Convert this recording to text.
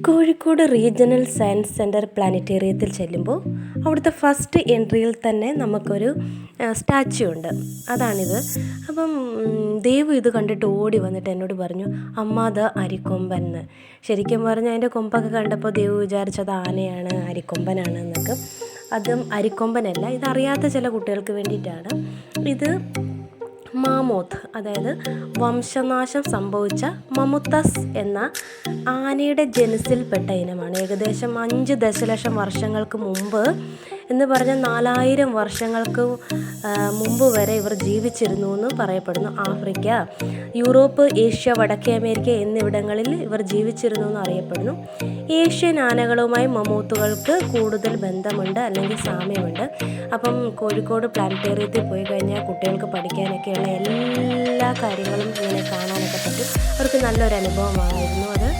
Kozhikode regional science centre പ്ലാനറ്റേറിയത്തിൽ ചെല്ലുമ്പോൾ അവിടുത്തെ first എൻട്രിയിൽ തന്നെ നമുക്കൊരു സ്റ്റാച്യു ഉണ്ട്. അതാണിത്. അപ്പം ദേവു ഇത് കണ്ടിട്ട് ഓടി വന്നിട്ട് എന്നോട് പറഞ്ഞു, അമ്മ അത് അരിക്കൊമ്പൻ എന്ന്. ശരിക്കും പറഞ്ഞാൽ അതിൻ്റെ കൊമ്പൊക്കെ കണ്ടപ്പോൾ ദേവു വിചാരിച്ചത് ആനയാണ്, അരിക്കൊമ്പനാണ് എന്നൊക്കെ. അതും അരിക്കൊമ്പനല്ല. ഇതറിയാത്ത ചില കുട്ടികൾക്ക് വേണ്ടിയിട്ടാണ്. ഇത് മാമോത്ത്, അതായത് വംശനാശം സംഭവിച്ച മമുത്തസ് എന്ന ആനയുടെ ജനുസിൽപ്പെട്ട ഇനമാണ്. ഏകദേശം 5 ദശലക്ഷം വർഷങ്ങൾക്ക് മുമ്പ് എന്ന് പറഞ്ഞാൽ 4000 വർഷങ്ങൾക്ക് മുമ്പ് വരെ ഇവർ ജീവിച്ചിരുന്നു എന്ന് പറയപ്പെടുന്നു. ആഫ്രിക്ക, യൂറോപ്പ്, ഏഷ്യ, വടക്കേ അമേരിക്ക എന്നിവിടങ്ങളിൽ ഇവർ ജീവിച്ചിരുന്നു എന്ന് അറിയപ്പെടുന്നു. ഏഷ്യൻ ആനകളുമായി മമൂത്തുകൾക്ക് കൂടുതൽ ബന്ധമുണ്ട് അല്ലെങ്കിൽ സാമ്യമുണ്ട്. അപ്പം കോഴിക്കോട് പ്ലാനറ്റേറിയത്തിൽ പോയി കഴിഞ്ഞാൽ കുട്ടികൾക്ക് പഠിക്കാനൊക്കെയുള്ള എല്ലാ കാര്യങ്ങളും ഇങ്ങനെ കാണാനൊക്കെ പറ്റും. അവർക്ക് നല്ലൊരു അനുഭവമായിരുന്നു അത്.